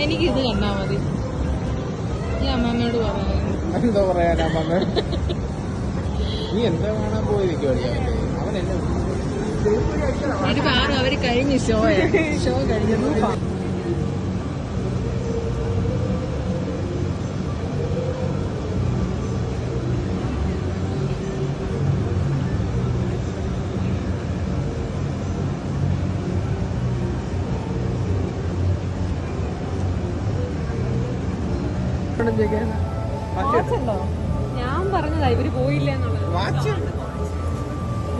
എനിക്കിത് കണ്ടാ മതി. ഈ അമ്മമ്മയോട് എന്തോ പറയാൻ അമ്മമ്മ, നീ എന്താ കാണാൻ പോയിരിക്കും അവൻ എന്നെ അവര് കഴിഞ്ഞു. ഷോ കഴിഞ്ഞു. ഞാൻ പറഞ്ഞതാ ഇവര് പോയില്ല എന്നുള്ളത്.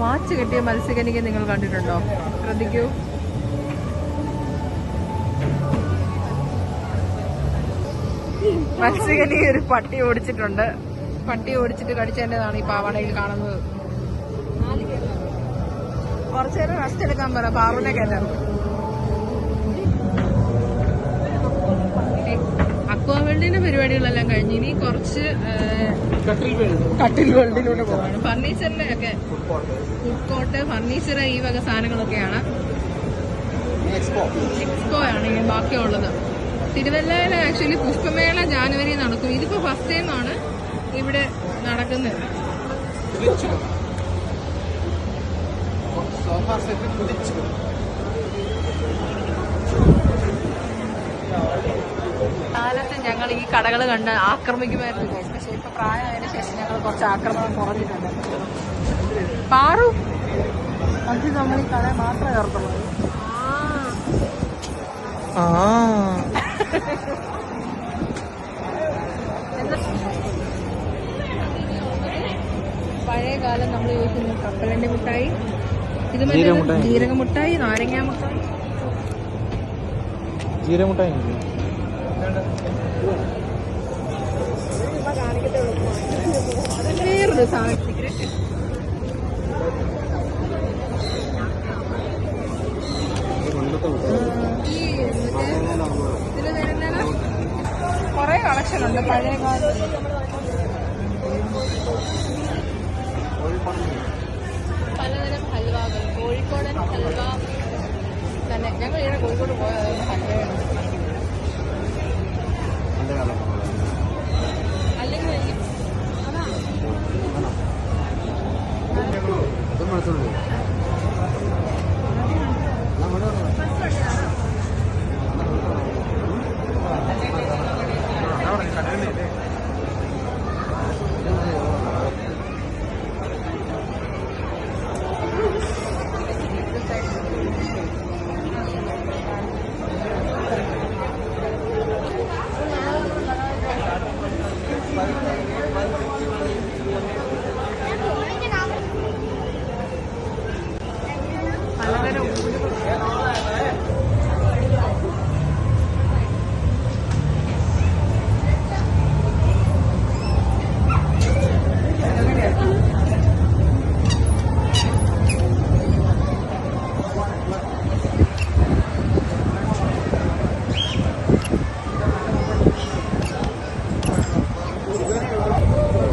വാച്ച് കിട്ടിയ മത്സ്യകന്യക നിങ്ങൾ കണ്ടിട്ടുണ്ടോ? ശ്രദ്ധിക്കൂ. മത്സ്യകന്യക ഒരു പട്ടി ഓടിച്ചിട്ടുണ്ട്. പട്ടി ഓടിച്ചിട്ട് കടിച്ചതിൻ്റെതാണ് ഈ പാവാടയിൽ കാണുന്നത്. കുറച്ചേരം റെസ്റ്റ് എടുക്കാൻ പറ. പാറുവിനെ കയറ്റാം. അക്വാ വേൾഡിന്റെ പരിപാടികളെല്ലാം കഴിഞ്ഞ് ഇനി കുറച്ച് കട്ടിൽ വേൾഡിലൂടെ പോവാണ്. ഫർണിച്ചറിന്റെ ഒക്കെ ഫുഡ് കോർട്ട്, ഫർണിച്ചർ, ഈ വക സാധനങ്ങളൊക്കെയാണ്. എക്സ്പോ ആണ് ഇനി ബാക്കിയുള്ളത്. തിരുവല്ലയില് ആക്ച്വലി പുഷ്പമേള ജാനുവരി നടക്കും. ഇതിപ്പോ ഫസ്റ്റ് ടൈം ആണ് ഇവിടെ നടക്കുന്നത്. കാലത്ത് ഞങ്ങൾ ഈ കടകൾ കണ്ട് ആക്രമിക്കുമായിരുന്നു. പക്ഷെ ഇപ്പൊ പ്രായമായതിനു ശേഷം ഞങ്ങൾ കുറച്ച് ആക്രമണം കുറഞ്ഞിട്ടുണ്ട്. പാറു അത് നമ്മൾ ഈ കട മാത്രമേ ഓർത്തുള്ളൂ. പഴയ കാലം നമ്മൾ ചോദിക്കുന്നു കപ്പലണ്ടി മുട്ടായി, ഇത് ജീരകമുട്ടായി, നാരങ്ങ മുട്ടായി, ജീരകമുട്ടായി വേറൊരു സാധനം. കൊറേ കളക്ഷൻ ഉണ്ട് പഴയ കാലത്ത്. പലതരം ഹൽവകൾ, കോഴിക്കോടൻ ഹൽവ തന്നെ. ഞങ്ങൾ ഇവിടെ കോഴിക്കോട് പോയത് ഹൽവയാണ്. അല്ലെങ്കിൽ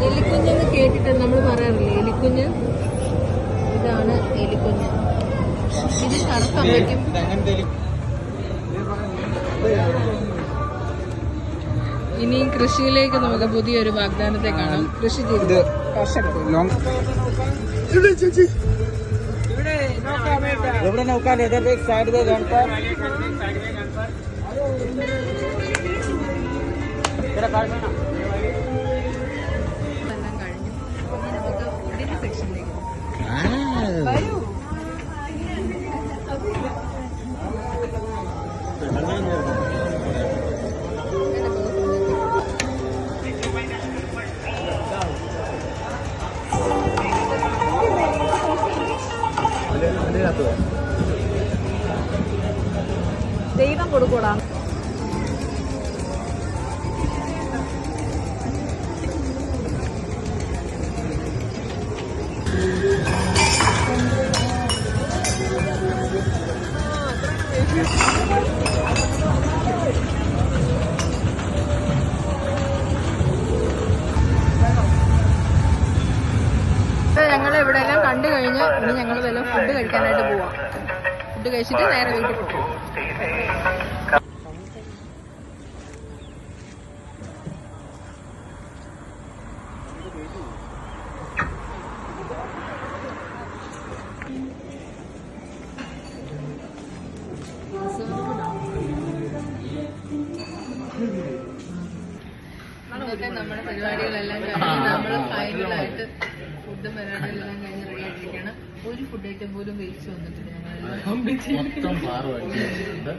എലിക്കുഞ്ഞെന്ന് കേട്ടിട്ട് നമ്മൾ പറയാറില്ലേ എലിക്കുഞ്ഞ്? ഇതാണ് എലിക്കുഞ്ഞ്. ഇത് കറുക്കാൻ പറ്റും. ഇനി കൃഷിയിലേക്ക് നമുക്ക് പുതിയൊരു വാഗ്ദാനത്തെ കാണാം. കൃഷി ചെയ്ത് കർഷകർ ഇവിടെ നോക്കാൻ സൈഡ് എല്ലാം കഴിഞ്ഞു. ഇനി നമുക്ക് ഫുഡിന്റെ സെക്ഷനിലേക്ക് വരൂ. ദൈവം കൊടുക്കൂടാ. ഞങ്ങൾ ഇവിടെ എല്ലാം കണ്ടു കഴിഞ്ഞ് ഇനി ഞങ്ങൾ വല്ല ഫുഡ് കഴിക്കാനായിട്ട് പോവാം. ഫുഡ് കഴിച്ചിട്ട് നേരെ വീട്ടിൽ പോകും. ഫുഡ് ഐറ്റം പോലും വേസ്റ്റ് വന്നിട്ടില്ല. മൊത്തം പാറ കഴിച്ചിട്ടുണ്ട്.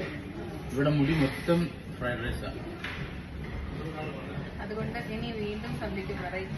ഇവിടെ മുടി മൊത്തം ഫ്രൈഡ് റൈസാണ്. അതുകൊണ്ട് ഇനി വീണ്ടും സന്ധ്യക്ക് പറയും